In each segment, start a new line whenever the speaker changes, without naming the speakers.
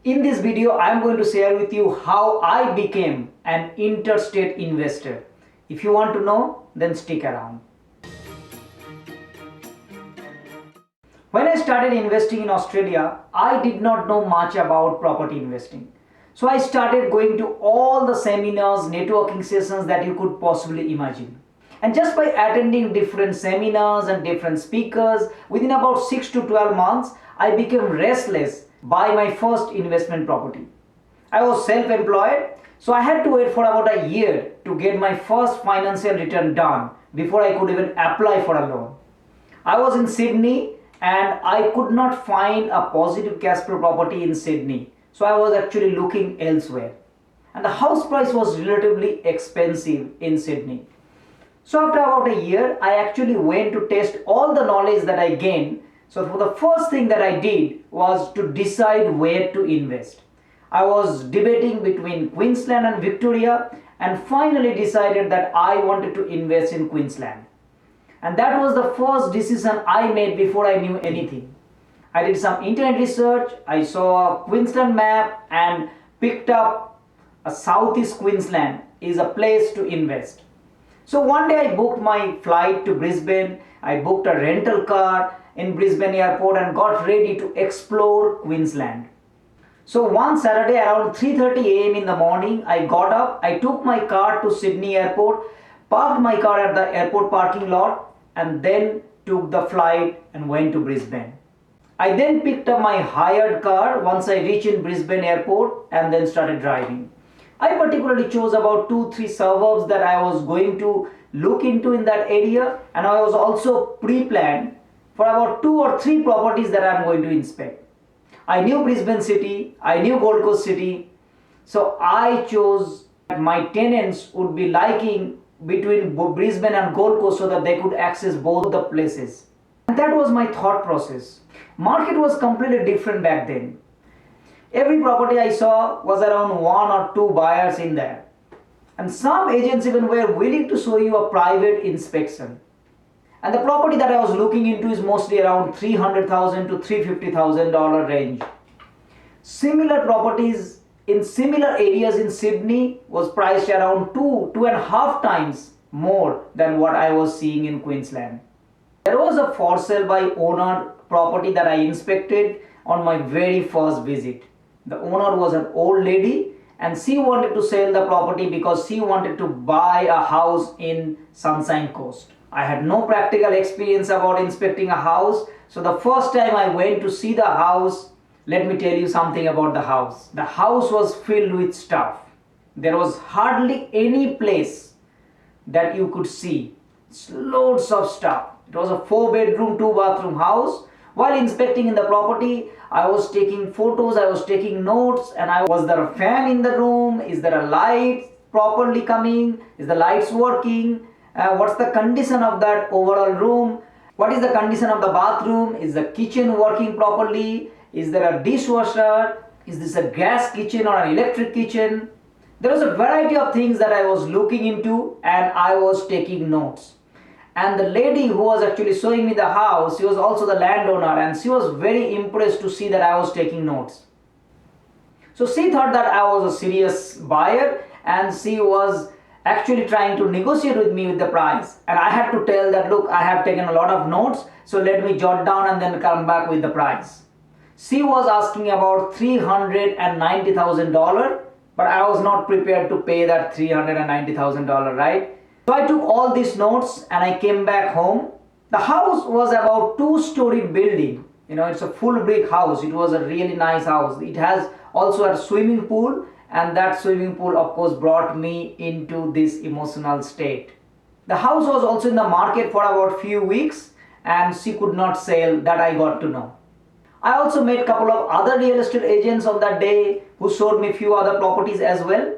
In this video, I am going to share with you how I became an interstate investor. If you want to know, then stick around. When I started investing in Australia, I did not know much about property investing. So I started going to all the seminars, networking sessions that you could possibly imagine. And just by attending different seminars and different speakers, within about 6 to 12 months, I became restless by my first investment property. I was self-employed, so I had to wait for about a year to get my first financial return done before I could even apply for a loan. I was in Sydney and I could not find a positive cash flow property in Sydney, so I was actually looking elsewhere. And the house price was relatively expensive in Sydney. So after about a year, I actually went to test all the knowledge that I gained. So for the first thing that I did was to decide where to invest. I was debating between Queensland and Victoria and finally decided that I wanted to invest in Queensland. And that was the first decision I made before I knew anything. I did some internet research, I saw a Queensland map and picked up a Southeast Queensland is a place to invest. So one day I booked my flight to Brisbane, I booked a rental car in Brisbane airport and got ready to explore Queensland. So one Saturday around 3:30 a.m. in the morning, I got up, I took my car to Sydney airport, parked my car at the airport parking lot and then took the flight and went to Brisbane. I then picked up my hired car once I reached in Brisbane airport and then started driving. I particularly chose about 2-3 suburbs that I was going to look into in that area, and I was also pre-planned for about 2 or 3 properties that I am going to inspect. I knew Brisbane City, I knew Gold Coast City, so I chose that my tenants would be liking between Brisbane and Gold Coast so that they could access both the places. And that was my thought process. Market was completely different back then. Every property I saw was around 1 or 2 buyers in there. And some agents even were willing to show you a private inspection. And the property that I was looking into is mostly around $300,000 to $350,000 range. Similar properties in similar areas in Sydney was priced around 2.5 times more than what I was seeing in Queensland. There was a for sale by owner property that I inspected on my very first visit. The owner was an old lady and she wanted to sell the property because she wanted to buy a house in Sunshine Coast. I had no practical experience about inspecting a house, so the first time I went to see the house, let me tell you something about the house. The house was filled with stuff. There was hardly any place that you could see. Loads of stuff. It was a 4-bedroom, 2-bathroom house. While inspecting in the property, I was taking photos, I was taking notes, and was there a fan in the room? Is there a light properly coming? Is the lights working? What's the condition of that overall room? What is the condition of the bathroom? Is the kitchen working properly? Is there a dishwasher? Is this a gas kitchen or an electric kitchen? There was a variety of things that I was looking into and I was taking notes. And the lady who was actually showing me the house, she was also the landowner and she was very impressed to see that I was taking notes. So she thought that I was a serious buyer and she was actually trying to negotiate with me with the price. And I had to tell that, look, I have taken a lot of notes, so let me jot down and then come back with the price. She was asking about $390,000, but I was not prepared to pay that $390,000, right? So I took all these notes and I came back home. The house was about 2-story building. It's a full brick house. It was a really nice house. It has also a swimming pool, and that swimming pool of course brought me into this emotional state. The house was also in the market for about few weeks and she could not sell, that I got to know. I also met a couple of other real estate agents on that day who showed me few other properties as well.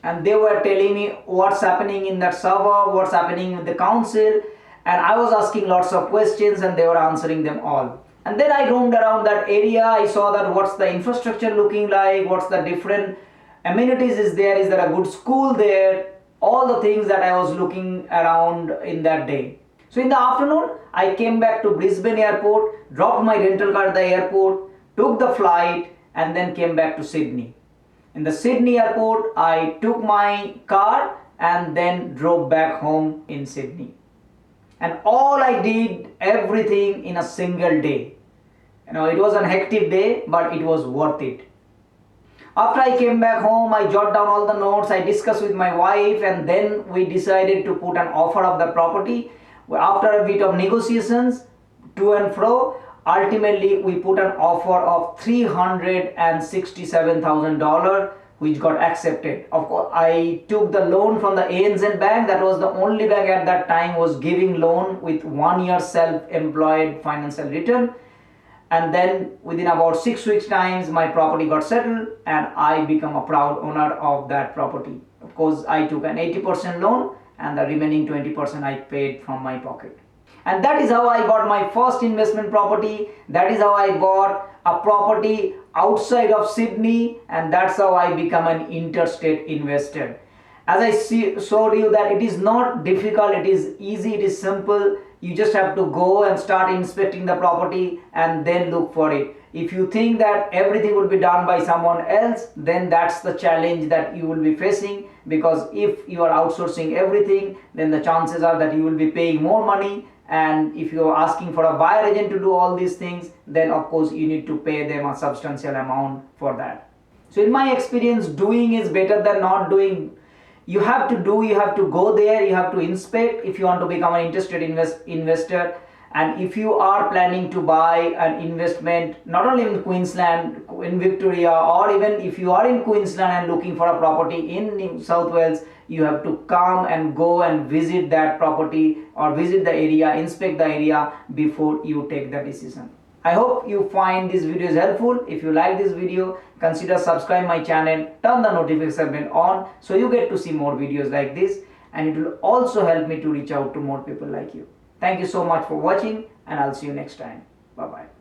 And they were telling me what's happening in that suburb, what's happening with the council, and I was asking lots of questions and they were answering them all. And then I roamed around that area. I saw that what's the infrastructure looking like, what's the different amenities is there a good school there, all the things that I was looking around in that day. So in the afternoon, I came back to Brisbane airport, dropped my rental car at the airport, took the flight and then came back to Sydney. In the Sydney airport, I took my car and then drove back home in Sydney. And all I did, everything in a single day. It was a hectic day, but it was worth it. After I came back home, I jot down all the notes, I discussed with my wife, and then we decided to put an offer of the property. After a bit of negotiations, to and fro, ultimately we put an offer of $367,000, which got accepted. Of course, I took the loan from the ANZ bank. That was the only bank at that time was giving loan with 1 year self-employed financial return. And then within about 6 weeks times, my property got settled and I become a proud owner of that property. Of course, I took an 80% loan and the remaining 20% I paid from my pocket. And that is how I got my first investment property. That is how I bought a property outside of Sydney, and that's how I become an interstate investor. As I showed you that it is not difficult, it is easy, it is simple. You just have to go and start inspecting the property and then look for it. If you think that everything will be done by someone else, then that's the challenge that you will be facing, because if you are outsourcing everything, then the chances are that you will be paying more money. And if you are asking for a buyer agent to do all these things, then of course you need to pay them a substantial amount for that. So in my experience, doing is better than not doing. You have to do, you have to go there, you have to inspect if you want to become an interested investor. And if you are planning to buy an investment, not only in Queensland, in Victoria, or even if you are in Queensland and looking for a property in New South Wales, you have to come and go and visit that property or visit the area, inspect the area before you take the decision. I hope you find this video helpful. If you like this video, consider subscribe my channel, turn the notification bell on so you get to see more videos like this, and it will also help me to reach out to more people like you. Thank you so much for watching, and I'll see you next time. Bye bye.